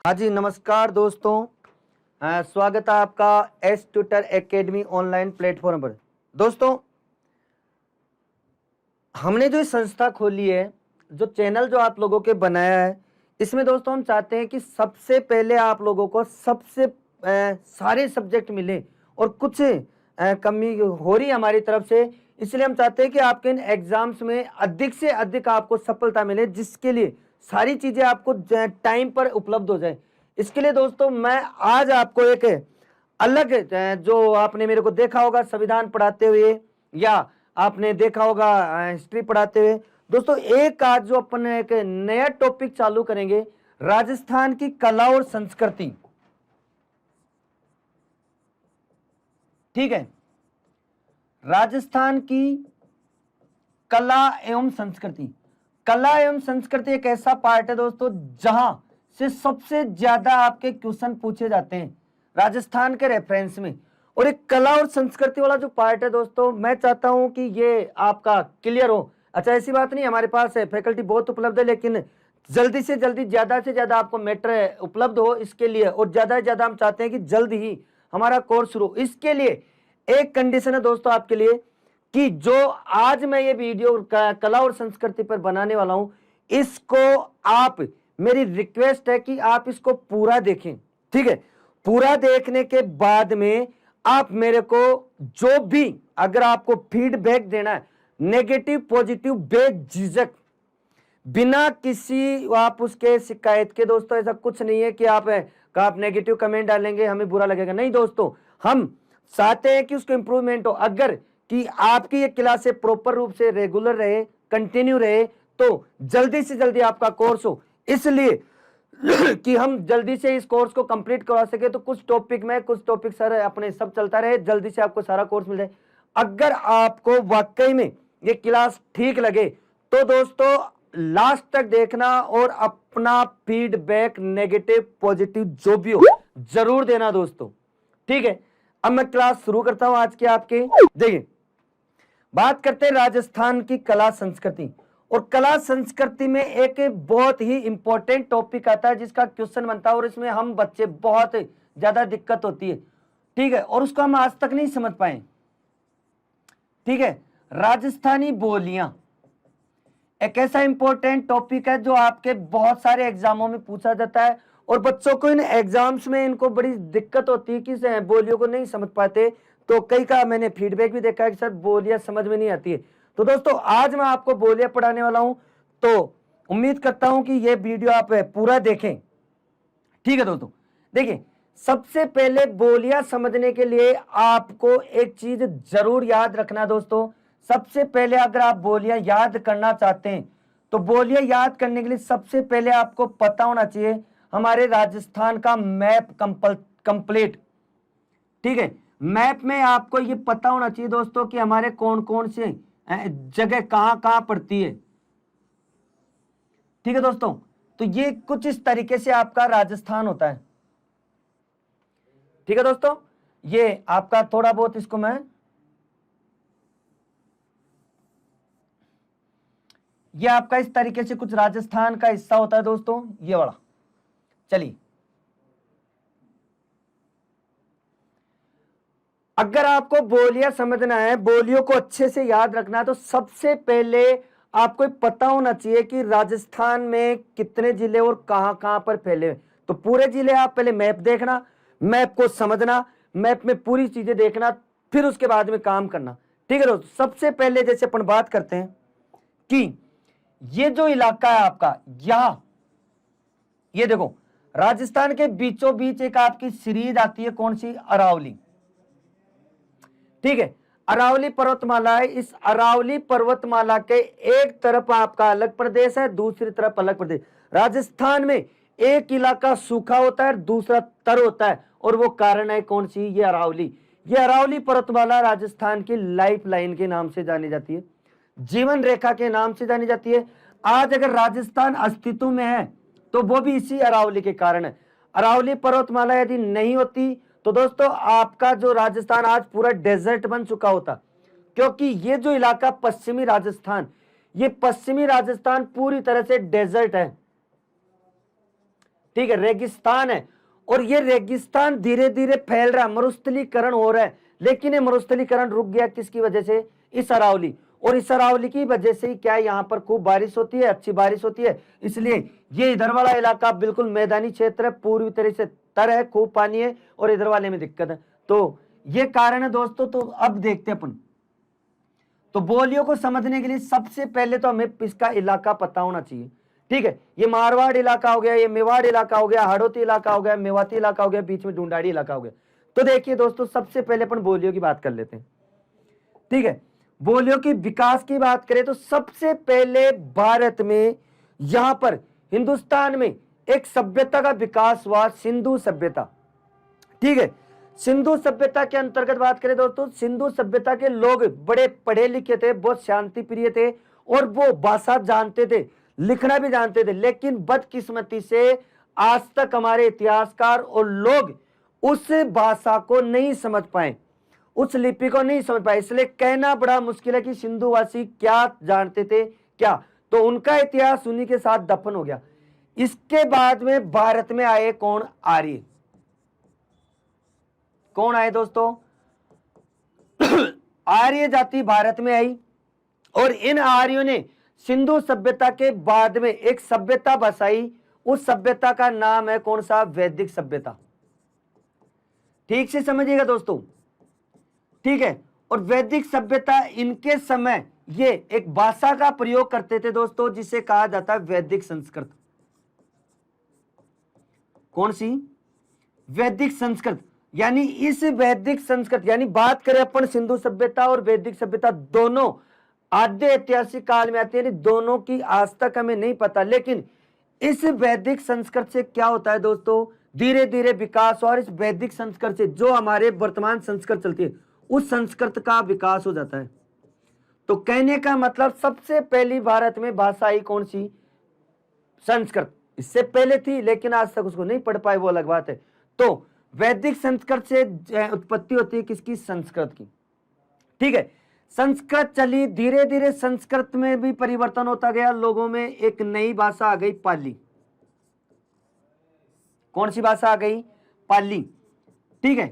हाँ जी, नमस्कार दोस्तों। स्वागत है आपका S tutor academy online platform पर। दोस्तों, हमने जो संस्था खोली है, जो चैनल जो आप लोगों के बनाया है, इसमें दोस्तों हम चाहते हैं कि सबसे पहले आप लोगों को सबसे सारे सब्जेक्ट मिले और कुछ कमी हो रही हमारी तरफ से, इसलिए हम चाहते हैं कि आपके इन एग्जाम्स में अधिक से अधिक आपको सफलता मिले, जिसके लिए सारी चीजें आपको टाइम पर उपलब्ध हो जाए। इसके लिए दोस्तों मैं आज आपको एक अलग जो आपने मेरे को देखा होगा संविधान पढ़ाते हुए या आपने देखा होगा हिस्ट्री पढ़ाते हुए, दोस्तों एक आज जो अपन एक नया टॉपिक चालू करेंगे, राजस्थान की कला और संस्कृति। ठीक है, राजस्थान की कला एवं संस्कृति। कला एवं संस्कृति एक ऐसा पार्ट है दोस्तों जहां से सबसे ज्यादा आपके क्वेश्चन पूछे जाते हैं राजस्थान के रेफरेंस में। और एक कला और संस्कृति वाला जो पार्ट है दोस्तों, मैं चाहता हूं कि ये आपका क्लियर हो। अच्छा, ऐसी बात नहीं, हमारे पास है फैकल्टी बहुत उपलब्ध है, लेकिन जल्दी से जल्दी ज्यादा से ज्यादा आपको मैटर उपलब्ध हो इसके लिए, और ज्यादा से ज्यादा हम चाहते हैं कि जल्द ही हमारा कोर्स शुरू। इसके लिए एक कंडीशन है दोस्तों आपके लिए कि जो आज मैं ये वीडियो कला और संस्कृति पर बनाने वाला हूं, इसको आप, मेरी रिक्वेस्ट है कि आप इसको पूरा देखें। ठीक है, पूरा देखने के बाद में आप मेरे को जो भी अगर आपको फीडबैक देना है, नेगेटिव पॉजिटिव बेझिझक, बिना किसी आप उसके शिकायत के, दोस्तों ऐसा कुछ नहीं है कि आप नेगेटिव कमेंट डालेंगे हमें बुरा लगेगा, नहीं दोस्तों। हम चाहते हैं कि उसको इंप्रूवमेंट हो। अगर कि आपकी ये क्लासे प्रॉपर रूप से रेगुलर रहे, कंटिन्यू रहे, तो जल्दी से जल्दी आपका कोर्स हो, इसलिए कि हम जल्दी से इस कोर्स को कंप्लीट करवा सके। तो कुछ टॉपिक में, कुछ टॉपिक सर अपने सब चलता रहे, जल्दी से आपको सारा कोर्स मिल जाए। अगर आपको वाकई में ये क्लास ठीक लगे तो दोस्तों लास्ट तक देखना और अपना फीडबैक नेगेटिव पॉजिटिव जो भी हो जरूर देना दोस्तों। ठीक है, अब मैं क्लास शुरू करता हूं आज के आपके। देखिए, बात करते हैं राजस्थान की कला संस्कृति। और कला संस्कृति में एक बहुत ही इंपॉर्टेंट टॉपिक आता है जिसका क्वेश्चन बनता है, और इसमें हम बच्चे बहुत ज्यादा दिक्कत होती है। ठीक है, और उसको हम आज तक नहीं समझ पाए। ठीक है, राजस्थानी बोलियां एक ऐसा इंपॉर्टेंट टॉपिक है जो आपके बहुत सारे एग्जामों में पूछा जाता है, और बच्चों को इन एग्जाम्स में इनको बड़ी दिक्कत होती है कि बोलियों को नहीं समझ पाते। तो कई का मैंने फीडबैक भी देखा है कि सर बोलियां समझ में नहीं आती है। तो दोस्तों आज मैं आपको बोलियां पढ़ाने वाला हूं, तो उम्मीद करता हूं कि ये वीडियो आप पूरा देखें। ठीक है दोस्तों, देखिए, सबसे पहले बोलियां समझने के लिए आपको एक चीज जरूर याद रखना दोस्तों। सबसे पहले अगर आप बोलियां याद करना चाहते हैं तो बोलियां याद करने के लिए सबसे पहले आपको पता होना चाहिए हमारे राजस्थान का मैप कंप्लीट। ठीक है, मैप में आपको ये पता होना चाहिए दोस्तों कि हमारे कौन कौन से जगह कहां कहां पड़ती है। ठीक है दोस्तों, तो ये कुछ इस तरीके से आपका राजस्थान होता है। ठीक है दोस्तों, ये आपका थोड़ा बहुत इसको मैं, ये आपका इस तरीके से कुछ राजस्थान का हिस्सा होता है दोस्तों, ये वाला। चलिए, अगर आपको बोलियां समझना है, बोलियों को अच्छे से याद रखना है, तो सबसे पहले आपको पता होना चाहिए कि राजस्थान में कितने जिले और कहां कहां पर फैले। तो पूरे जिले आप पहले मैप देखना, मैप को समझना, मैप में पूरी चीजें देखना, फिर उसके बाद में काम करना। ठीक है दोस्तों, सबसे पहले जैसे अपन बात करते हैं कि ये जो इलाका है आपका, यहां ये देखो, राजस्थान के बीचों बीच एक आपकी सीरीज आती है, कौन सी? अरावली। ठीक है, अरावली पर्वतमाला है। इस अरावली पर्वतमाला के एक तरफ आपका अलग प्रदेश है, दूसरी तरफ अलग प्रदेश। राजस्थान में एक इलाका सूखा होता है, दूसरा तर होता है, और वो कारण है कौन सी? ये अरावली। ये अरावली पर्वतमाला राजस्थान की लाइफ लाइन के नाम से जानी जाती है, जीवन रेखा के नाम से जानी जाती है। आज अगर राजस्थान अस्तित्व में है तो वो भी इसी अरावली के कारण है। अरावली पर्वतमाला यदि नहीं होती तो दोस्तों आपका जो राजस्थान आज पूरा डेजर्ट बन चुका होता, क्योंकि ये जो इलाका पश्चिमी राजस्थान, ये पश्चिमी राजस्थान पूरी तरह से डेजर्ट है। ठीक है, रेगिस्तान है, और ये रेगिस्तान धीरे धीरे फैल रहा है, मरुस्थलीकरण हो रहा है। लेकिन ये मरुस्थलीकरण रुक गया किसकी वजह से? इस अरावली, और इस अरावली की वजह से ही क्या यहाँ पर खूब बारिश होती है, अच्छी बारिश होती है। इसलिए ये इधर वाला इलाका बिल्कुल मैदानी क्षेत्र है, पूरी तरह से तर है, खूब पानी है, और इधर वाले में दिक्कत है। तो ये कारण है दोस्तों। तो अब देखते हैं अपन, तो बोलियों को समझने के लिए सबसे पहले तो हमें इसका इलाका पता होना चाहिए। ठीक है, ये मारवाड़ इलाका हो गया, ये मेवाड़ इलाका हो गया, हाड़ौती इलाका हो गया, मेवाती इलाका हो गया, बीच में ढूंढाड़ी इलाका हो गया। तो देखिए दोस्तों, सबसे पहले अपन बोलियों की बात कर लेते हैं। ठीक है, बोलियों की विकास की बात करें तो सबसे पहले भारत में, यहां पर हिंदुस्तान में एक सभ्यता का विकास हुआ, सिंधु सभ्यता। ठीक है, सिंधु सभ्यता के अंतर्गत बात करें दोस्तों, सिंधु सभ्यता के लोग बड़े पढ़े लिखे थे, बहुत शांति प्रिय थे, और वो भाषा जानते थे, लिखना भी जानते थे। लेकिन बदकिस्मती से आज तक हमारे इतिहासकार और लोग उस भाषा को नहीं समझ पाए, उस लिपि को नहीं समझ पाए। इसलिए कहना बड़ा मुश्किल है कि सिंधुवासी क्या जानते थे क्या। तो उनका इतिहास उन्हीं के साथ दफन हो गया। इसके बाद में भारत में आए कौन? आर्य। कौन आए दोस्तों? आर्य जाति भारत में आई, और इन आर्यों ने सिंधु सभ्यता के बाद में एक सभ्यता बसाई। उस सभ्यता का नाम है कौन सा? वैदिक सभ्यता। ठीक से समझिएगा दोस्तों। ठीक है, और वैदिक सभ्यता, इनके समय ये एक भाषा का प्रयोग करते थे दोस्तों, जिसे कहा जाता है वैदिक संस्कृत। कौन सी? वैदिक संस्कृत। यानी इस वैदिक संस्कृत, यानी बात करें अपन सिंधु सभ्यता और वैदिक सभ्यता, दोनों आद्य ऐतिहासिक काल में आती है, दोनों की आज तक हमें नहीं पता। लेकिन इस वैदिक संस्कृत से क्या होता है दोस्तों? धीरे धीरे विकास, और इस वैदिक संस्कृत से जो हमारे वर्तमान संस्कृत चलती है, उस संस्कृत का विकास हो जाता है। तो कहने का मतलब, सबसे पहली भारत में भाषा आई कौन सी? संस्कृत। इससे पहले थी, लेकिन आज तक उसको नहीं पढ़ पाए, वो अलग बात है। तो वैदिक संस्कृत से उत्पत्ति होती है किसकी? संस्कृत की। ठीक है, संस्कृत चली, धीरे धीरे संस्कृत में भी परिवर्तन होता गया, लोगों में एक नई भाषा आ गई, पाली। कौन सी भाषा आ गई? पाली। ठीक है,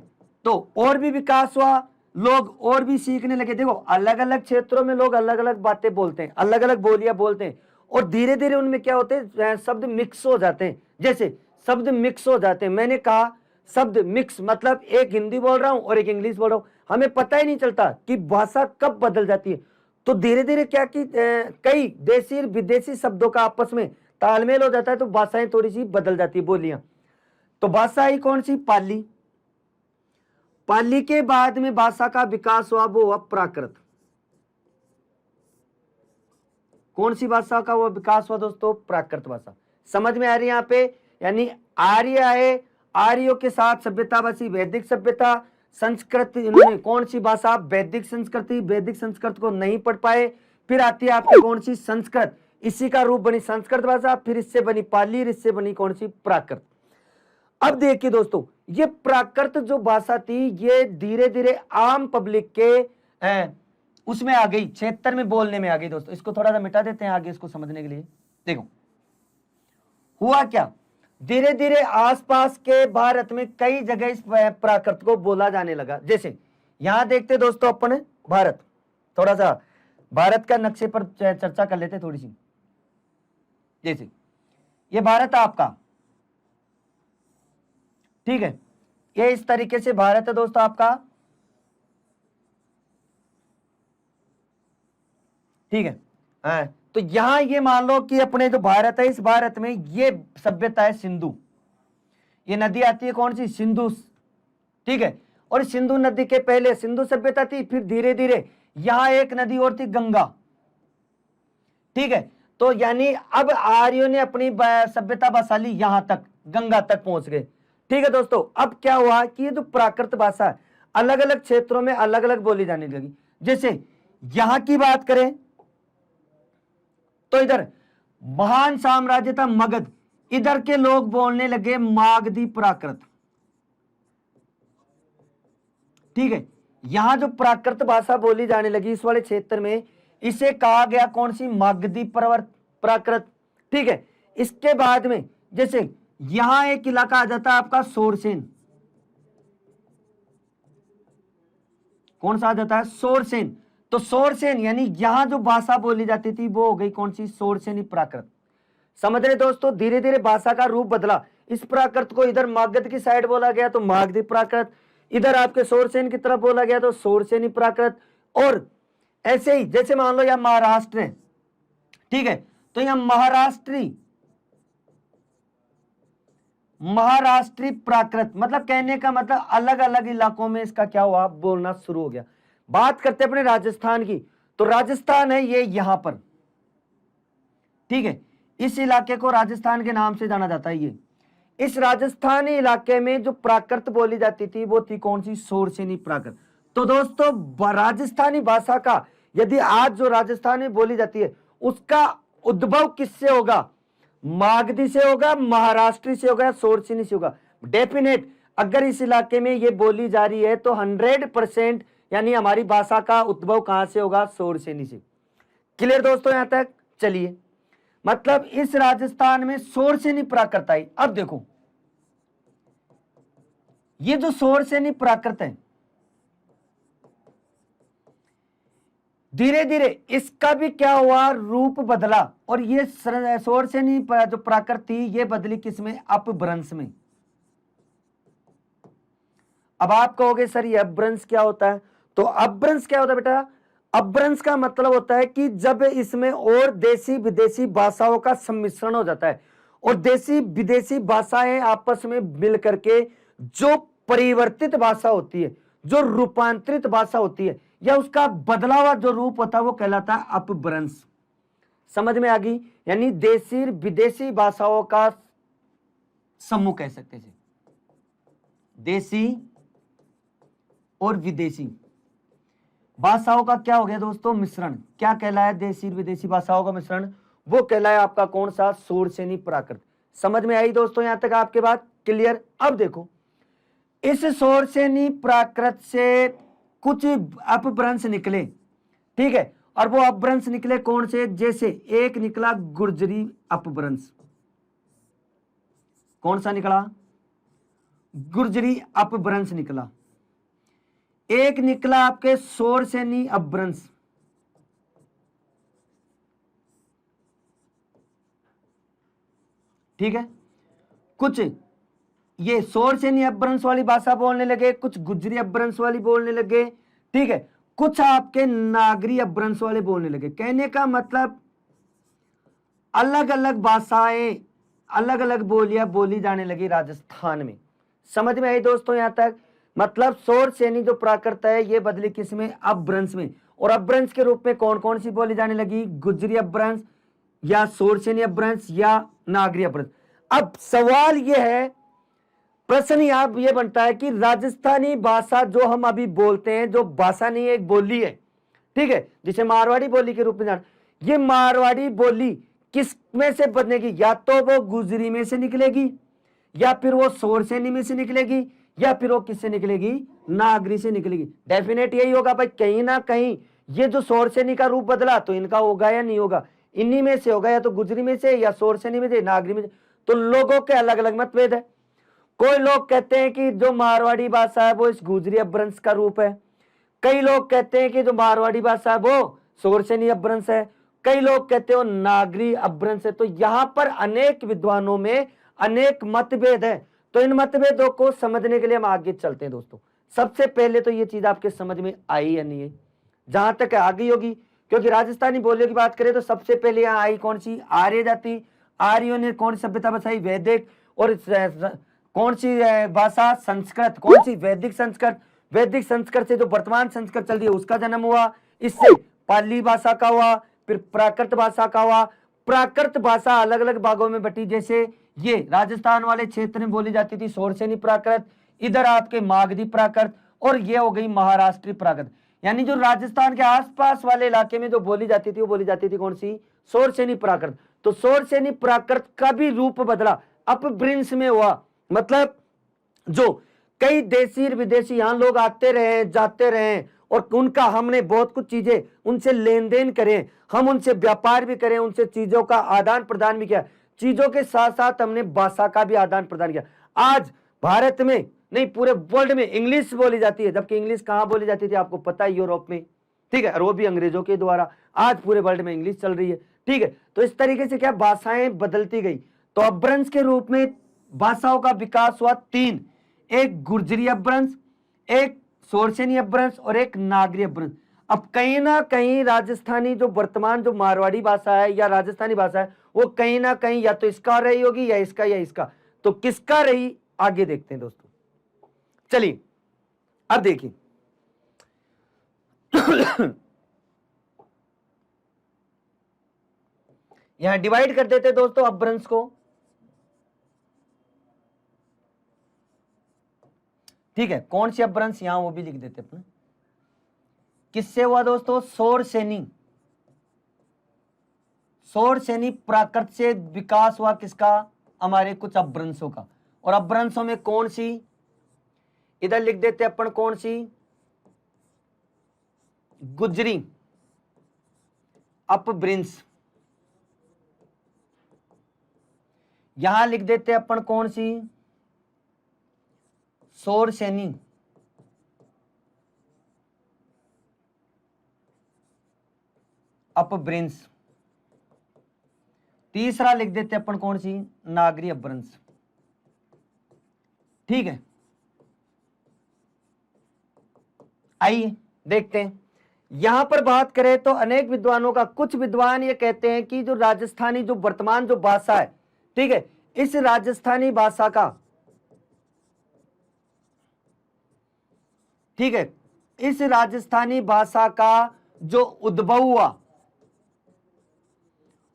तो और भी विकास हुआ, लोग और भी सीखने लगे। देखो, अलग अलग क्षेत्रों में लोग अलग अलग बातें बोलते हैं, अलग अलग बोलियां बोलते हैं, और धीरे धीरे उनमें क्या होते हैं? शब्द मिक्स हो जाते हैं। जैसे शब्द मिक्स हो जाते हैं, मैंने कहा शब्द मिक्स मतलब एक हिंदी बोल रहा हूं और एक इंग्लिश बोल रहा हूं, हमें पता ही नहीं चलता कि भाषा कब बदल जाती है। तो धीरे धीरे क्या कि कई देशी विदेशी शब्दों का आपस में तालमेल हो जाता है, तो भाषाएं थोड़ी सी बदल जाती है, बोलियां। तो भाषा आई कौन सी? पाली। पाली के बाद में भाषा का विकास हुआ, वो हुआ प्राकृत। कौन सी भाषा का वो विकास हुआ दोस्तों? प्राकृत भाषा। समझ में आ रही है यहाँ पे? यानी आर्य आए, आर्यों के साथ सभ्यता बसी, वैदिक सभ्यता। संस्कृत, इन्होंने कौन सी भाषा? वैदिक संस्कृति। वैदिक संस्कृत को नहीं पढ़ पाए, फिर आती है आपकी कौन सी? संस्कृत। इसी का रूप बनी संस्कृत भाषा, फिर इससे बनी पाली, इससे बनी कौन सी? प्राकृत। अब देखिए दोस्तों, ये प्राकृत जो भाषा थी, ये धीरे धीरे आम पब्लिक के उसमें आ गई, क्षेत्र में बोलने में आ गई। दोस्तों इसको थोड़ा सा मिटा देते हैं आगे इसको समझने के लिए। देखो हुआ क्या, धीरे धीरे आसपास के भारत में कई जगह इस प्राकृत को बोला जाने लगा। जैसे यहां देखते दोस्तों अपन भारत, थोड़ा सा भारत का नक्शे पर चर्चा कर लेते थोड़ी सी। जैसे ये भारत है आपका, ठीक है, ये इस तरीके से भारत है दोस्तों आपका, ठीक है। तो यहां ये मान लो कि अपने जो भारत है, इस भारत में ये सभ्यता है सिंधु। ये नदी आती है कौन सी? सिंधु, ठीक है। और सिंधु नदी के पहले सिंधु सभ्यता थी, फिर धीरे धीरे यहां एक नदी और थी, गंगा, ठीक है। तो यानी अब आर्यों ने अपनी सभ्यता बसा ली, यहां तक गंगा तक पहुंच गए, ठीक है दोस्तों। अब क्या हुआ कि ये जो प्राकृत भाषा है अलग अलग क्षेत्रों में अलग अलग बोली जाने लगी। जैसे यहां की बात करें तो इधर महान साम्राज्य था मगध, इधर के लोग बोलने लगे मागधी प्राकृत, ठीक है। यहां जो प्राकृत भाषा बोली जाने लगी इस वाले क्षेत्र में, इसे कहा गया कौन सी? मागधी प्राकृत, ठीक है। इसके बाद में जैसे यहां एक इलाका आ जाता है आपका सोरसेन। कौन सा आ जाता है? सोरसेन। तो सोरसेन यानी यहां जो भाषा बोली जाती थी वो हो गई कौन सी? सोरसेनी प्राकृत। समझ रहे दोस्तों, धीरे धीरे भाषा का रूप बदला। इस प्राकृत को इधर मागध की साइड बोला गया तो मागधी प्राकृत, इधर आपके सोरसेन की तरफ बोला गया तो सोरसेनी प्राकृत। और ऐसे ही जैसे मान लो यह महाराष्ट्र है, ठीक है, तो यह महाराष्ट्री प्राकृत, मतलब कहने का मतलब अलग अलग इलाकों में इसका क्या हुआ? बोलना शुरू हो गया। बात करते हैं अपने राजस्थान की, तो राजस्थान है ये यहां पर, ठीक है, इस इलाके को राजस्थान के नाम से जाना जाता है। ये इस राजस्थानी इलाके में जो प्राकृत बोली जाती थी वो थी कौन सी? सोरसेनी प्राकृत। तो दोस्तों राजस्थानी भाषा का यदि आज जो राजस्थान में बोली जाती है उसका उद्भव किससे होगा? मागधी से होगा, महाराष्ट्री से होगा, सोरसेनी से होगा? डेफिनेट, अगर इस इलाके में ये बोली जा रही है तो 100% यानी हमारी भाषा का उद्भव कहां से होगा? सोरसेनी से। क्लियर दोस्तों यहां तक? चलिए, मतलब इस राजस्थान में सोरसेनी प्राकृत आई। अब देखो ये जो सोरसेनी प्राकृत है, धीरे धीरे इसका भी क्या हुआ? रूप बदला। और ये सोरसेनी जो प्राकृत थी ये बदली किसमें? अपभ्रंश में। अब आप कहोगे सर ये अपभ्रंश क्या होता है? तो अपभ्रंश क्या होता है बेटा? अपभ्रंश का मतलब होता है कि जब इसमें और देसी विदेशी भाषाओं का सम्मिश्रण हो जाता है और देसी विदेशी भाषाएं आपस में मिल करके जो परिवर्तित भाषा होती है, जो रूपांतरित भाषा होती है, या उसका बदला हुआ जो रूप होता है वो कहलाता है अपभ्रंश। समझ में आ गई? यानी देसी विदेशी भाषाओं का समूह कह सकते हैं। देसी और विदेशी भाषाओं का क्या हो गया दोस्तों? मिश्रण। क्या कहलाया? देसी विदेशी भाषाओं का मिश्रण, वो कहलाया आपका कौन सा? सोरसेनी प्राकृत। समझ में आई दोस्तों यहां तक आपके बात क्लियर? अब देखो इस सोरसेनी प्राकृत से कुछ अपभ्रंश निकले, ठीक है, और वो अपभ्रंश निकले कौन से? जैसे एक निकला गुर्जरी अपभ्रंश। कौन सा निकला? गुर्जरी अपभ्रंश निकला। एक निकला आपके सोरसेनी अपभ्रंश, ठीक है, कुछ ये सोरसेनी अपभ्रंश वाली भाषा बोलने लगे, कुछ गुजरी अपभ्रंश वाली बोलने लगे, ठीक है, कुछ आपके नागरी अपभ्रंश वाले बोलने लगे। कहने का मतलब अलग अलग भाषाएं, अलग अलग बोलियां बोली जाने लगी राजस्थान में। समझ में आई दोस्तों यहां तक? मतलब सोरसेनी जो प्राकृत है ये बदली किसमें? अपभ्रंश में। और अपभ्रंश के रूप में कौन कौन सी बोली जाने लगी? गुजरी अपभ्रंश या सोरसेनी अपभ्रंश या नागरी अपभ्रंश। अब सवाल यह है, प्रश्न यहां यह बनता है कि राजस्थानी भाषा जो हम अभी बोलते हैं, जो भाषा नहीं है एक बोली है, ठीक है, जिसे मारवाड़ी बोली के रूप में जान, ये मारवाड़ी बोली किस में से बनेगी? या तो वो गुजरी में से निकलेगी, या फिर वो सोरसेनी में से निकलेगी, या फिर वो किससे निकलेगी? नागरी से निकलेगी। डेफिनेट यही होगा भाई, कहीं ना कहीं ये जो सोरसेनी का रूप बदला तो इनका होगा या नहीं होगा? इन्हीं में से होगा, या तो गुजरी में से, या सोरसेनी में से, नागरी में से। तो लोगों के अलग अलग मतभेद है। कोई लोग कहते हैं कि जो मारवाड़ी भाषा है वो इस गुजरी अपभ्रंश का रूप है, कई लोग कहते हैं कि जो मारवाड़ी भाषा है वो सोरसेनी अपभ्रंश है, कई लोग कहते हैं वो नागरी अपभ्रंश है। तो यहां पर अनेक विद्वानों में अनेक मतभेद है। तो इन मतभेदों को समझने के लिए हम आगे चलते हैं दोस्तों। सबसे पहले तो ये चीज आपके समझ में आई या नहीं है? जहां तक आ गई होगी, क्योंकि राजस्थानी बोलियों की बात करें तो सबसे पहले यहां आई कौन सी? आर्य जाति। आर्यों ने कौन सी सभ्यता बसाई? वैदिक। और कौन सी भाषा? संस्कृत। कौन सी? वैदिक संस्कृत। वैदिक संस्कृत से जो वर्तमान संस्कृत चल रही है उसका जन्म हुआ। इससे पाली भाषा का हुआ, फिर प्राकृत भाषा का हुआ। प्राकृत भाषा अलग अलग भागों में बटी, जैसे ये राजस्थान वाले क्षेत्र में बोली जाती थी सोरसेनी प्राकृत, इधर आपके मागधी प्राकृत, और ये हो गई महाराष्ट्री प्राकृत। यानी जो राजस्थान के आसपास वाले इलाके में जो बोली जाती थी वो बोली जाती थी कौन सी? सोरसेनी प्राकृत। तो सोरसेनी प्राकृत का भी रूप बदला, अपभ्रंश में हुआ। मतलब जो कई देशी विदेशी यहां लोग आते रहे, जाते रहे, और उनका हमने बहुत कुछ चीजें उनसे लेन देन करें, हम उनसे व्यापार भी करें, उनसे चीजों का आदान प्रदान भी किया, चीजों के साथ साथ हमने भाषा का भी आदान प्रदान किया। आज भारत में नहीं, पूरे वर्ल्ड में इंग्लिश बोली जाती है, जबकि इंग्लिश कहां बोली जाती थी आपको पता है, यूरोप में, ठीक है, और वो भी अंग्रेजों के द्वारा। आज पूरे वर्ल्ड में इंग्लिश चल रही है, ठीक है। तो इस तरीके से क्या भाषाएं बदलती गई। तो अपभ्रंश के रूप में भाषाओं का विकास हुआ तीन, एक गुर्जरी अपभ्रंश, एक शोरसेनी अपभ्रंश और एक नागरी अपभ्रंश। अब कहीं ना कहीं राजस्थानी जो वर्तमान जो मारवाड़ी भाषा है या राजस्थानी भाषा है, वो कहीं ना कहीं या तो इसका रही होगी या इसका। तो किसका रही, आगे देखते हैं दोस्तों। चलिए अब देखिए यहां डिवाइड कर देते दोस्तों अपभ्रंश को, ठीक है। कौन सी अपभ्रंश, यहां वो भी लिख देते अपने। किससे हुआ दोस्तों, शोरसेनी। शोरसेनी प्राकृत से विकास हुआ किसका, हमारे कुछ अपभ्रंशों का। और अपभ्रंशों में कौन सी, इधर लिख देते अपन, कौन सी, गुजरी अपभ्रंश। यहां लिख देते अपन कौन सी, शोरसेनी अपभ्रंश। तीसरा लिख देते अपन कौन सी, नागरी अपभ्रंश, ठीक है। आइए देखते हैं। यहां पर बात करें तो अनेक विद्वानों का, कुछ विद्वान ये कहते हैं कि जो राजस्थानी जो वर्तमान जो भाषा है, ठीक है, इस राजस्थानी भाषा का, ठीक है, इस राजस्थानी भाषा का जो उद्भव हुआ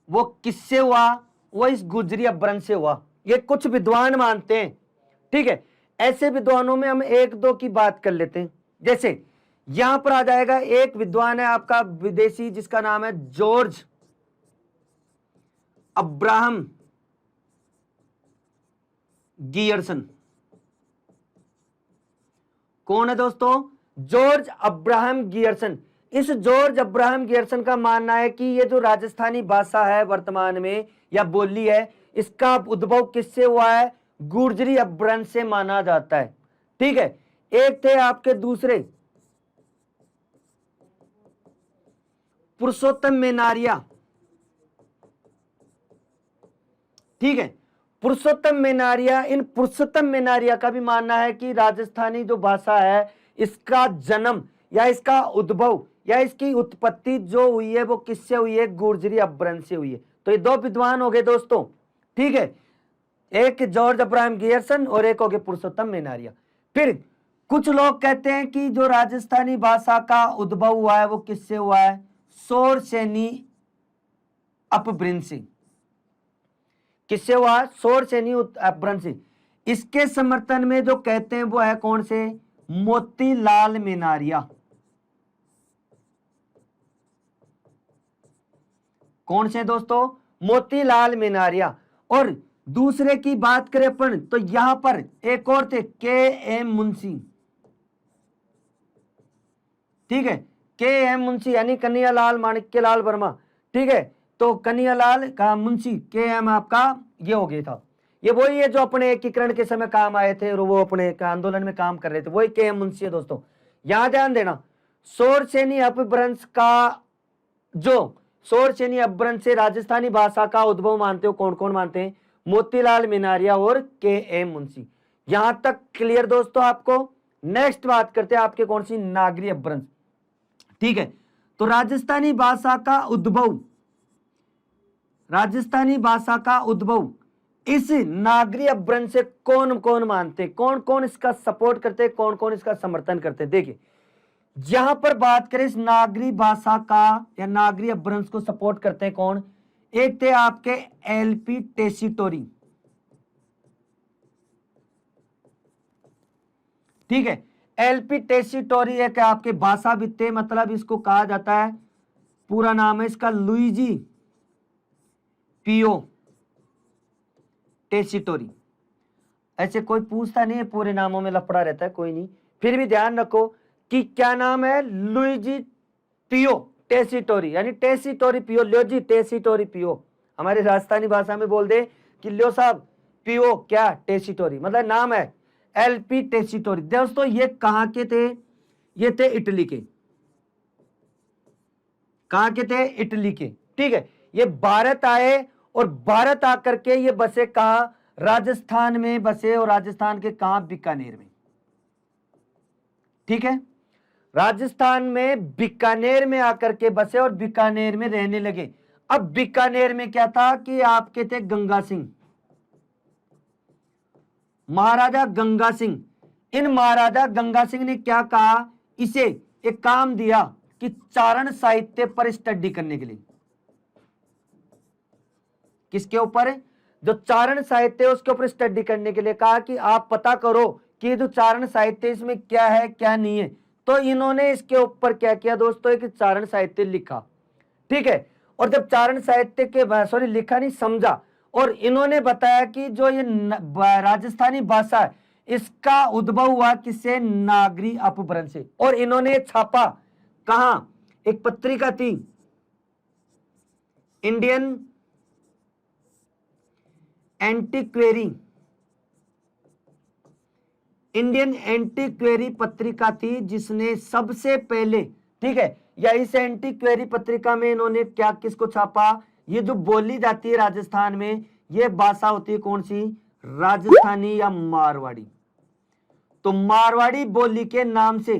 वो किससे हुआ, वो इस गुजरी अपभ्रंश से हुआ। ये कुछ विद्वान मानते हैं, ठीक है। ऐसे विद्वानों में हम एक दो की बात कर लेते हैं। जैसे यहां पर आ जाएगा, एक विद्वान है आपका विदेशी जिसका नाम है जॉर्ज अब्राहम गियर्सन। कौन है दोस्तों, जॉर्ज अब्राहम गियर्सन। इस जॉर्ज अब्राहम गियर्सन का मानना है कि ये जो राजस्थानी भाषा है वर्तमान में या बोली है, इसका उद्भव किससे हुआ है, गुर्जरी अपभ्रंश से माना जाता है, ठीक है। एक थे आपके दूसरे पुरुषोत्तम मेनारिया, ठीक है, पुरुषोत्तम मेनारिया। इन पुरुषोत्तम मेनारिया का भी मानना है कि राजस्थानी जो भाषा है इसका जन्म या इसका उद्भव या इसकी उत्पत्ति जो हुई है वो किससे हुई है, गुर्जरी अपभ्रंश से हुई है। तो ये दो विद्वान हो गए दोस्तों, ठीक है, एक जॉर्ज अब्राहम गियर्सन और एक हो गए पुरुषोत्तम मेनारिया। फिर कुछ लोग कहते हैं कि जो राजस्थानी भाषा का उद्भव हुआ है वो किससे हुआ है, शोरसेनी अपभ्रंश से। किससे हुआ, शोरसेनी अपभ्रंश से। इसके समर्थन में जो कहते हैं वो है कौन से, मोतीलाल मेनारिया। कौन से दोस्तों, मोतीलाल मेनारिया। और दूसरे की बात करें अपन तो यहां पर एक और थे, के एम मुंशी, ठीक है, के एम मुंशी यानी कन्हैयालाल माणिक्यलाल वर्मा, ठीक है। तो कन्हैयालाल का मुंशी, के एम आपका ये हो गया था, ये वही है जो अपने एकीकरण के समय काम आए थे और वो अपने आंदोलन में काम कर रहे थे, वही के एम मुंशी है दोस्तों। यहां ध्यान देना, शोरसेनी अपभ्रंश का जो शोरसेनी अपभ्रंश से राजस्थानी भाषा का उद्भव मानते हो कौन कौन मानते हैं, मोतीलाल मेनारिया और के एम मुंशी। यहां तक क्लियर दोस्तों आपको। नेक्स्ट बात करते हैं आपके कौन सी, नागरी अपभ्रंश, ठीक है। तो राजस्थानी भाषा का उद्भव, राजस्थानी भाषा का उद्भव इस नागरी अपभ्रंश से कौन कौन मानते, कौन कौन इसका सपोर्ट करते, कौन कौन इसका समर्थन करते। देखिए यहां पर बात करें इस नागरी भाषा का या नागरी अपभ्रंश को सपोर्ट करते हैं कौन, एक थे आपके एलपी टेसीटोरी, ठीक है। एलपी टेसीटोरी एक आपके भाषाविद थे, मतलब इसको कहा जाता है, पूरा नाम है इसका लुइजी पियो टेसीटोरी। ऐसे कोई पूछता नहीं है, पूरे नामों में लफड़ा रहता है, कोई नहीं, फिर भी ध्यान रखो कि क्या नाम है, लुइजी पियो टेसीटोरी, यानी टेसीटोरी पियो, लियोजी टेसीटोरी पियो, हमारी राजस्थानी भाषा में बोल दे कि लो साहब पियो क्या टेसिटोरी, मतलब नाम है एलपी टेसिटोरी। दोस्तों ये कहां के थे, ये थे इटली के, कहां के थे, इटली के। ठीक है, ये भारत आए और भारत आकर के ये बसे कहां, राजस्थान में बसे, और राजस्थान के कहां, बीकानेर में। ठीक है, राजस्थान में बीकानेर में आकर के बसे और बीकानेर में रहने लगे। अब बीकानेर में क्या था कि आपके थे गंगा सिंह, महाराजा गंगा सिंह। इन महाराजा गंगा सिंह ने क्या कहा, इसे एक काम दिया कि चारण साहित्य पर स्टडी करने के लिए। किसके ऊपर, जो चारण साहित्य है उसके ऊपर स्टडी करने के लिए कहा कि आप पता करो कि जो चारण साहित्य इसमें क्या है क्या नहीं है। तो इन्होंने इसके ऊपर क्या किया दोस्तों, एक चारण साहित्य लिखा। ठीक है, और जब चारण साहित्य के सॉरी लिखा नहीं, समझा, और इन्होंने बताया कि जो ये राजस्थानी भाषा है इसका उद्भव हुआ किससे, नागरी अपभ्रंश से। और इन्होंने छापा कहां, एक पत्रिका थी इंडियन एंटीक्वेरी, इंडियन एंटीक्वेरी पत्रिका थी जिसने सबसे पहले, ठीक है, या इस एंटीक्वेरी पत्रिका में इन्होंने क्या किसको छापा, ये जो बोली जाती है राजस्थान में ये भाषा होती है कौन सी, राजस्थानी या मारवाड़ी। तो मारवाड़ी बोली के नाम से,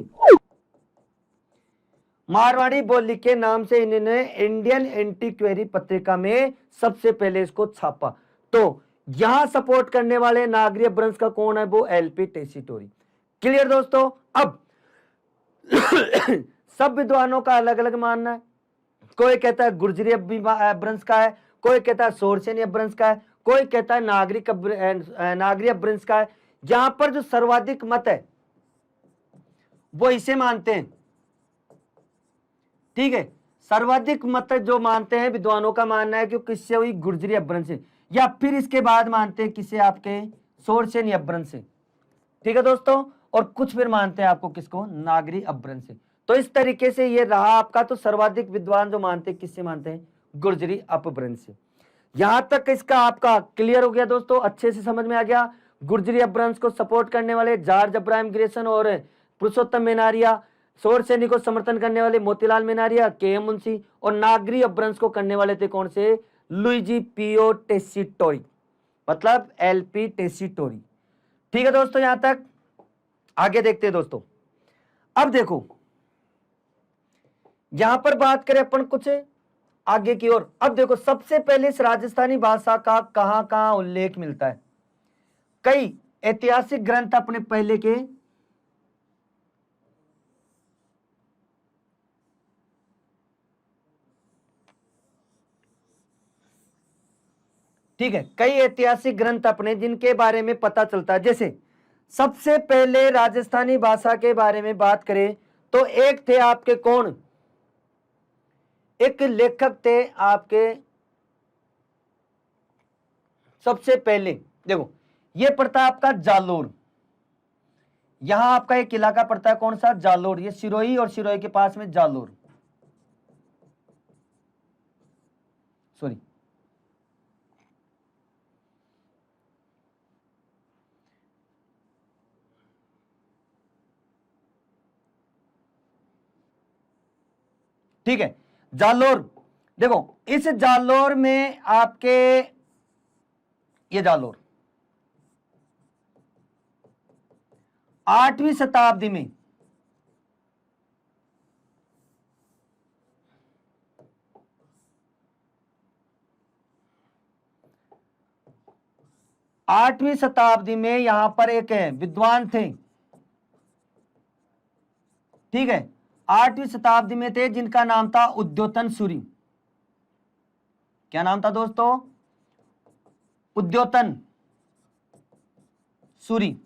मारवाड़ी बोली के नाम से इन्होंने इंडियन एंटीक्वेरी पत्रिका में सबसे पहले इसको छापा। तो यहां सपोर्ट करने वाले नागरी अपभ्रंश का कौन है, वो एलपी टेसिटोरी। क्लियर दोस्तों। अब सब विद्वानों का अलग अलग मानना है, कोई कहता है गुर्जरी अपभ्रंश का है, कोई कहता है सोरसेनी अपभ्रंश का है, कोई कहता है नागरी अपभ्रंश का है। जहां पर जो सर्वाधिक मत है वो इसे मानते हैं। ठीक है, सर्वाधिक मत जो मानते हैं विद्वानों का मानना है कि किससे हुई, गुर्जरी अपभ्रंश से, या फिर इसके बाद मानते हैं किसे, आपके सोरसेनी अपभ्रंश से। ठीक है दोस्तों, और कुछ फिर मानते हैं आपको किसको, नागरी अपभ्रंश से। तो इस तरीके से ये रहा आपका, तो सर्वाधिक विद्वान जो मानते हैं किससे मानते हैं, गुर्जरी अपभ्रंश से। यहां तक इसका आपका क्लियर हो गया दोस्तों, अच्छे से समझ में आ गया। गुर्जरी अपभ्रंश को सपोर्ट करने वाले जॉर्ज अब्राहम ग्रेसन और पुरुषोत्तम मेनारिया, सोरसेनी को समर्थन करने वाले मोतीलाल मेनारिया, के.एम. मुंशी, और नागरी अपभ्रंश को करने वाले थे कौन से, लुइजी पियो टेसिटोरी, मतलब एलपी टेसिटोरी। ठीक है दोस्तों, यहां तक आगे देखते हैं दोस्तों। अब देखो यहां पर बात करें अपन कुछ आगे की ओर। अब देखो सबसे पहले इस राजस्थानी भाषा का कहां कहां उल्लेख मिलता है, कई ऐतिहासिक ग्रंथ अपने पहले के, ठीक है, कई ऐतिहासिक ग्रंथ अपने जिनके बारे में पता चलता है। जैसे सबसे पहले राजस्थानी भाषा के बारे में बात करें तो एक थे आपके कौन, एक लेखक थे आपके, सबसे पहले देखो ये पड़ता है आपका जालोर, यहां आपका एक इलाका पड़ता है कौन सा, जालोर, ये सिरोही और सिरोही के पास में जालोर, सॉरी ठीक है, जालोर। देखो इस जालोर में आपके, ये जालोर 8वीं शताब्दी में, आठवीं शताब्दी में यहां पर एक विद्वान थे, ठीक है, 8वीं शताब्दी में थे जिनका नाम था उद्योतन सूरी। क्या नाम था दोस्तों, उद्योतन सूरी,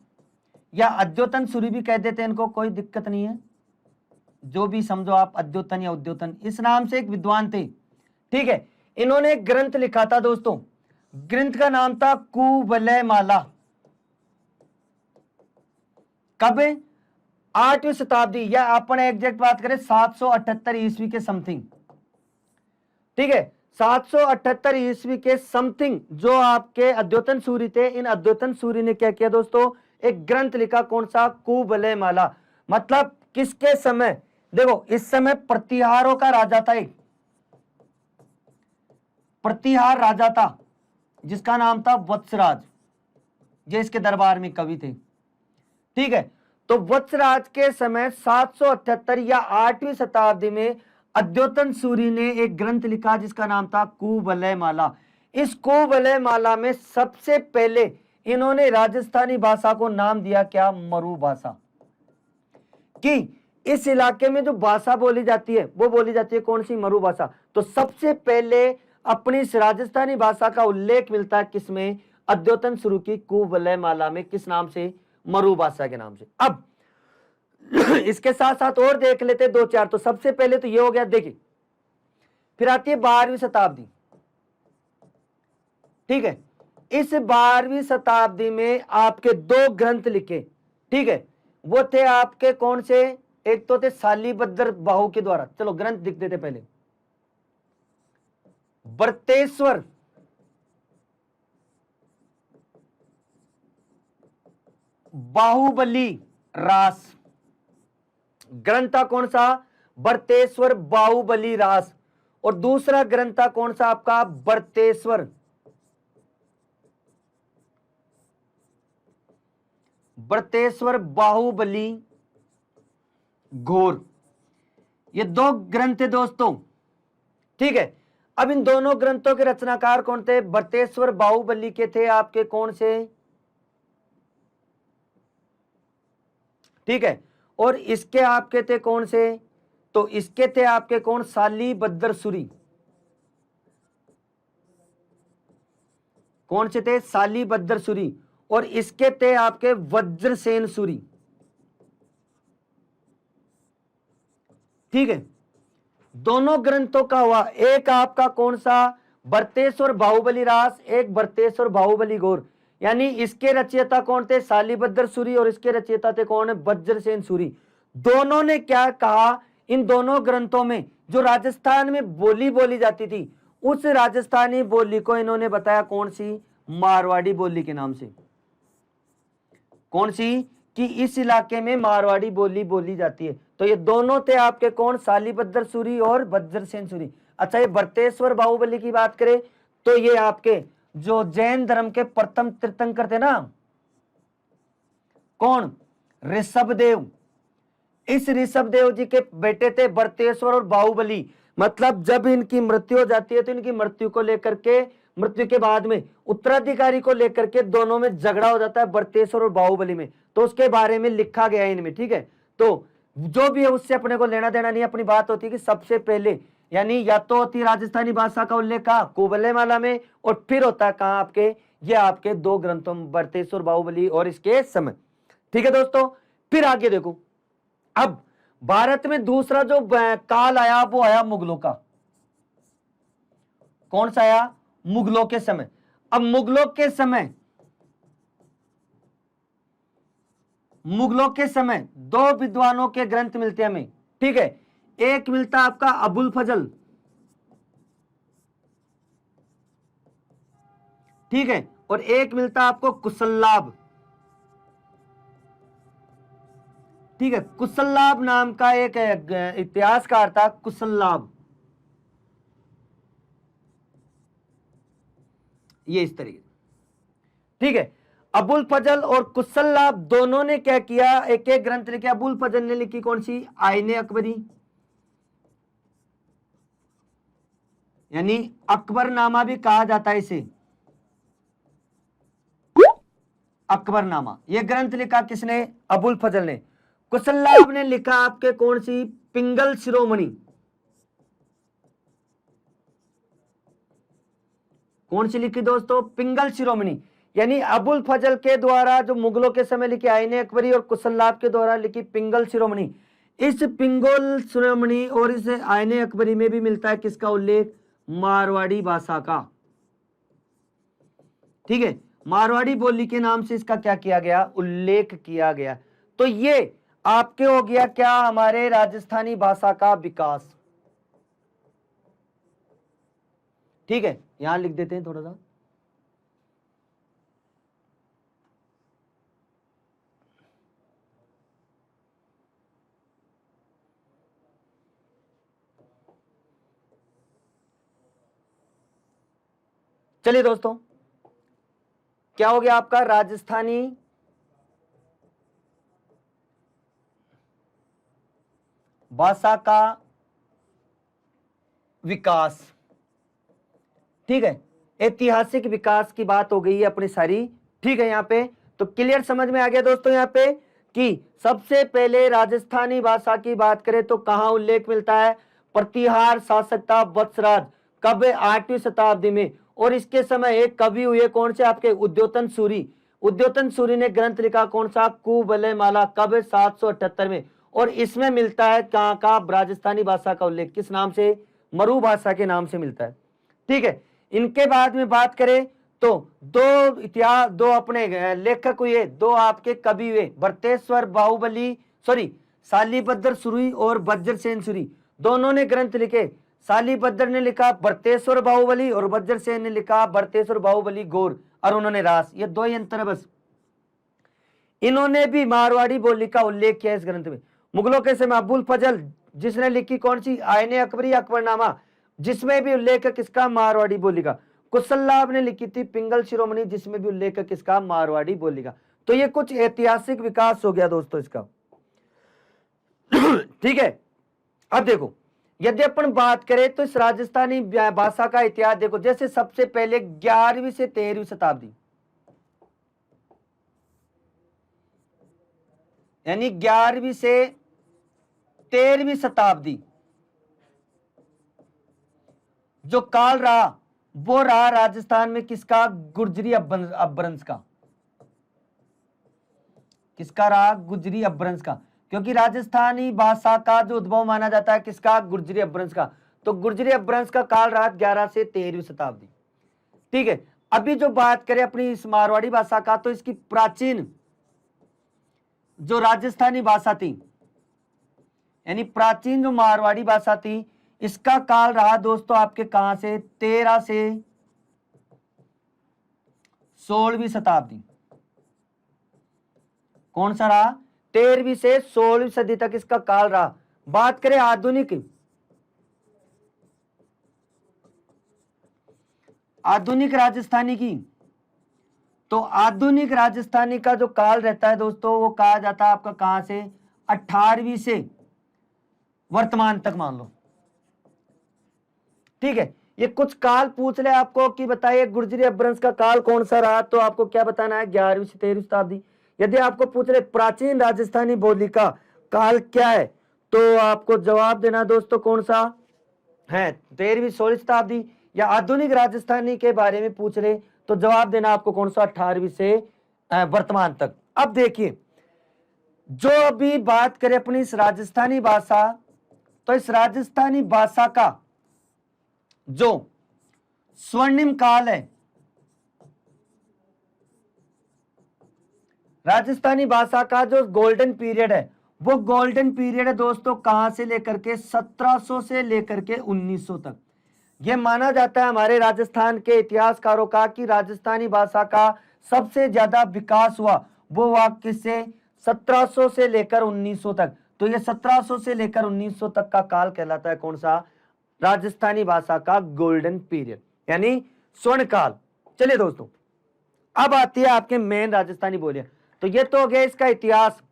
या अद्योतन सूरी भी कह देते हैं इनको, कोई दिक्कत नहीं है, जो भी समझो आप, अद्योतन या उद्योतन, इस नाम से एक विद्वान थे। ठीक है, इन्होंने एक ग्रंथ लिखा था दोस्तों, ग्रंथ का नाम था कुवलय माला। कब, 8वीं शताब्दी, या अपन एग्जैक्ट बात करें 778 ईस्वी के समथिंग। ठीक है, 778 ईस्वी के समथिंग जो आपके अद्योतन सूरी थे, इन अद्योतन सूरी ने क्या किया दोस्तों, एक ग्रंथ लिखा, कौन सा, कुवलय माला। मतलब किसके समय, देखो इस समय प्रतिहारों का राजा था, एक प्रतिहार राजा था जिसका नाम था वत्सराज, ये इसके दरबार में कवि थे। ठीक है, तो वत्सराज के समय 778 या 8वीं शताब्दी में अद्योतन सूरी ने एक ग्रंथ लिखा जिसका नाम था कुवलय माला। इस कुवलय माला में सबसे पहले इन्होंने राजस्थानी भाषा को नाम दिया क्या, मरु भाषा। कि इस इलाके में जो भाषा बोली जाती है वो बोली जाती है कौन सी, मरु भाषा। तो सबसे पहले अपनी इस राजस्थानी भाषा का उल्लेख मिलता है किसमें, अद्योतन सूरी की कुवलय माला में, किस नाम से, मरु भाषा के नाम से। अब इसके साथ साथ और देख लेते दो चार। तो सबसे पहले तो ये हो गया, देखिए फिर आती है 12वीं शताब्दी। ठीक है, इस 12वीं शताब्दी में आपके दो ग्रंथ लिखे, ठीक है, वो थे आपके कौन से, एक तो थे सालीभद्र बाहु के द्वारा, चलो ग्रंथ लिख देते पहले, बर्तेश्वर बाहुबली रास, ग्रंथ था कौन सा, बर्तेश्वर बाहुबली रास। और दूसरा ग्रंथ था कौन सा आपका, बर्तेश्वर बाहुबली घोर, ये दो ग्रंथ थे दोस्तों। ठीक है, अब इन दोनों ग्रंथों के रचनाकार कौन थे, बर्तेश्वर बाहुबली के थे आपके कौन से, ठीक है, और इसके आपके थे कौन से, तो इसके थे आपके कौन, सालीभद्र सूरी, कौन से थे, सालीभद्र सूरी। और इसके थे आपके वज्रसेन सूरी। ठीक है, दोनों ग्रंथों का हुआ, एक आपका कौन सा, बर्तेश्वर बाहुबली रास, एक बर्तेश्वर बाहुबली घोर। यानी इसके रचयिता कौन थे, सालीभद्र सूरी, और इसके रचयिता थे कौन है, वज्रसेन सूरी। दोनों ने क्या कहा, इन दोनों ग्रंथों में जो राजस्थान में बोली बोली जाती थी, उस राजस्थानी बोली को इन्होंने बताया कौन सी, मारवाड़ी बोली के नाम से। कौन सी, कि इस इलाके में मारवाड़ी बोली बोली जाती है। तो ये दोनों थे आपके कौन, सालीभद्र सूरी और वज्रसेन सूरी। अच्छा, ये बर्तेश्वर बाहुबली की बात करें तो ये आपके जो जैन धर्म के प्रथम तीर्थंकर थे ना, कौन, ऋषभदेव, इस ऋषभदेव जी के बेटे थे बर्तेश्वर और बाहुबली। मतलब जब इनकी मृत्यु हो जाती है तो इनकी मृत्यु को लेकर के, मृत्यु के बाद में उत्तराधिकारी को लेकर के दोनों में झगड़ा हो जाता है, बर्तेश्वर और बाहुबली में। तो उसके बारे में लिखा गया है इनमें। ठीक है, तो जो भी है उससे अपने को लेना देना नहीं, अपनी बात होती है कि सबसे पहले यानी या तो होती है राजस्थानी भाषा का उल्लेख कहा, कुवलय माला में, और फिर होता है कहा आपके, ये आपके दो ग्रंथों, बर्तेश्वर बाहुबली और इसके समय। ठीक है दोस्तों, फिर आगे देखो, अब भारत में दूसरा जो काल आया वो आया मुगलों का। कौन सा आया, मुगलों के समय। अब मुगलों के समय, मुगलों के समय दो विद्वानों के ग्रंथ मिलते हैं हमें। ठीक है, एक मिलता है आपका अबुल फजल, ठीक है, और एक मिलता है आपको कुशललाभ। ठीक है, कुशललाभ नाम का एक इतिहासकार था, कुशललाभ, ये इस तरीके। ठीक है, अबुल फजल और कुशललाभ दोनों ने क्या किया, एक एक ग्रंथ लिखे। अबुल फजल ने लिखी कौन सी, आईने अकबरी, यानी अकबरनामा भी कहा जाता है इसे, अकबरनामा। यह ग्रंथ लिखा किसने, अबुल फजल ने। कुशललाभ ने लिखा आपके कौन सी, पिंगल शिरोमणि। कौन सी लिखी दोस्तों, पिंगल शिरोमणि। यानी अबुल फजल के द्वारा जो मुगलों के समय लिखी आईने अकबरी और कुशललाभ के द्वारा लिखी पिंगल शिरोमणि। इस पिंगल शिरोमणि और इस आईने अकबरी में भी मिलता है किसका उल्लेख, मारवाड़ी भाषा का। ठीक है, मारवाड़ी बोली के नाम से इसका क्या किया गया, उल्लेख किया गया। तो ये आपके हो गया क्या, हमारे राजस्थानी भाषा का विकास। ठीक है, यहां लिख देते हैं थोड़ा सा। चलिए दोस्तों, क्या हो गया आपका राजस्थानी भाषा का विकास। ठीक है, ऐतिहासिक विकास की बात हो गई है अपनी सारी। ठीक है, यहां पे तो क्लियर समझ में आ गया दोस्तों यहां पे कि सबसे पहले राजस्थानी भाषा की बात करें तो कहां उल्लेख मिलता है, प्रतिहार शासकता वत्सराज, कब, 8वीं शताब्दी में। और इसके समय एक कवि हुए कौन से आपके, उद्योतन सूरी। उद्योतन सूरी ने ग्रंथ लिखा कौन सा, कुवलयमाला, कब, 778 में। और इसमें मिलता है कहां का, राजस्थानी भाषा का उल्लेख किस नाम से, मरु भाषा के नाम से मिलता है। ठीक है, इनके बाद में बात करें तो दो इतिहास, दो अपने लेखक हुए, दो आपके कवि हुए, भरतेश्वर बाहुबली, सॉरी शालीभद्र सुरी और वज्रसेन सुरी, दोनों ने ग्रंथ लिखे। शालीभद्र ने लिखा भरतेश्वर बाहुबली और वज्रसेन ने लिखा भरतेश्वर बाहुबली गौर और उन्होंने रास, ये दो ही अंतर है बस। इन्होंने भी मारवाड़ी बोली का उल्लेख किया इस ग्रंथ में। मुगलों के समय अबुल फजल जिसने लिखी कौन सी, आयने अकबरी, अकबरनामा, जिसमें भी उल्लेख है किसका, मारवाड़ी बोली का। कुशललाभ ने लिखी थी पिंगल शिरोमणि, जिसमें भी उल्लेख है किसका, मारवाड़ी बोली का। तो ये कुछ ऐतिहासिक विकास हो गया दोस्तों इसका। ठीक है, अब देखो यदि अपन बात करें तो इस राजस्थानी भाषा का इतिहास देखो, जैसे सबसे पहले 11वीं से 13वीं शताब्दी, यानी 11वीं से 13वीं शताब्दी जो काल रहा वो रहा राजस्थान में किसका, गुर्जरी अपभ्रंश का। किसका रहा, गुर्जरी अपभ्रंश का, क्योंकि राजस्थानी भाषा का जो उद्भव माना जाता है किसका, गुर्जरी अपभ्रंश का। तो गुर्जरी अपभ्रंश का काल रहा 11 से 13वीं शताब्दी। ठीक है, अभी जो बात करें अपनी इस मारवाड़ी भाषा का तो इसकी प्राचीन जो राजस्थानी भाषा थी, यानी प्राचीन जो मारवाड़ी भाषा थी, इसका काल रहा दोस्तों आपके कहां से, 13 से 16वीं शताब्दी। कौन सा रहा, 13वीं से 16वीं सदी तक इसका काल रहा। बात करें आधुनिक राजस्थानी की, तो आधुनिक राजस्थानी का जो काल रहता है दोस्तों वो कहा जाता है आपका कहां से, 18वीं से वर्तमान तक मान लो। ठीक है, ये कुछ काल पूछ ले आपको कि बताइए गुर्जरी अपभ्रंश का काल कौन सा रहा, तो आपको क्या बताना है, 11वीं से 13वीं शताब्दी। यदि आपको पूछ ले प्राचीन राजस्थानी बोली का काल क्या है, तो आपको जवाब देना दोस्तों कौन सा है, 13वीं 16वीं शताब्दी। या आधुनिक राजस्थानी के बारे में पूछ ले तो जवाब देना आपको कौन सा, 18वीं से वर्तमान तक। अब देखिए जो अभी बात करें अपनी इस राजस्थानी भाषा, तो इस राजस्थानी भाषा का जो स्वर्णिम काल है, राजस्थानी भाषा का जो गोल्डन पीरियड है, वो गोल्डन पीरियड है दोस्तों कहां से लेकर के 1700 से लेकर के 1900 तक। यह माना जाता है हमारे राजस्थान के इतिहासकारों का कि राजस्थानी भाषा का सबसे ज्यादा विकास हुआ वो हुआ किससे, 1700 से लेकर 1900 तक। तो ये 1700 से लेकर 1900 तक का काल कहलाता है कौन सा, राजस्थानी भाषा का गोल्डन पीरियड, यानी स्वर्ण काल। चलिए दोस्तों, अब आती है आपके मेन राजस्थानी बोलियां। तो ये तो हो गया इसका इतिहास।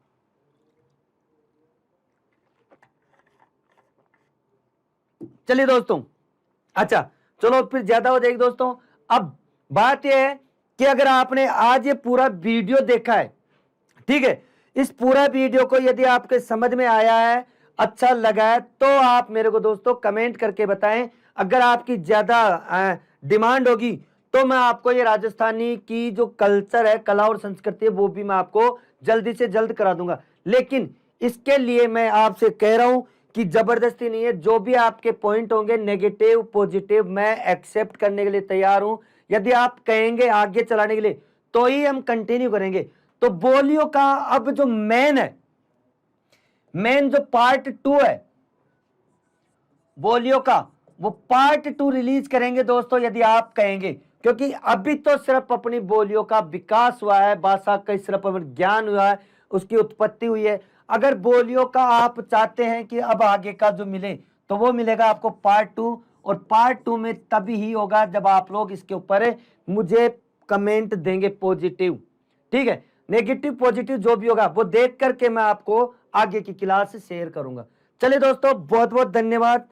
चलिए दोस्तों, अच्छा चलो फिर ज्यादा हो जाएगी दोस्तों। अब बात यह है कि अगर आपने आज ये पूरा वीडियो देखा है, ठीक है, इस पूरा वीडियो को यदि आपके समझ में आया है, अच्छा लगा है, तो आप मेरे को दोस्तों कमेंट करके बताएं। अगर आपकी ज्यादा डिमांड होगी तो मैं आपको ये राजस्थानी की जो कल्चर है, कला और संस्कृति है, वो भी मैं आपको जल्दी से जल्द करा दूंगा। लेकिन इसके लिए मैं आपसे कह रहा हूं कि जबरदस्ती नहीं है, जो भी आपके पॉइंट होंगे नेगेटिव पॉजिटिव मैं एक्सेप्ट करने के लिए तैयार हूं। यदि आप कहेंगे आगे चलाने के लिए तो ही हम कंटिन्यू करेंगे। तो बोलियों का अब जो मेन है, मेन जो पार्ट 2 है बोलियों का, वो पार्ट 2 रिलीज करेंगे दोस्तों, यदि आप कहेंगे, क्योंकि अभी तो सिर्फ अपनी बोलियों का विकास हुआ है, भाषा का सिर्फ ज्ञान हुआ है, उसकी उत्पत्ति हुई है। अगर बोलियों का आप चाहते हैं कि अब आगे का जो मिले, तो वो मिलेगा आपको पार्ट 2, और पार्ट 2 में तभी ही होगा जब आप लोग इसके ऊपर मुझे कमेंट देंगे पॉजिटिव, ठीक है। नेगेटिव पॉजिटिव जो भी होगा वो देख करके मैं आपको आगे की क्लास शेयर करूंगा। चलिए दोस्तों, बहुत बहुत धन्यवाद।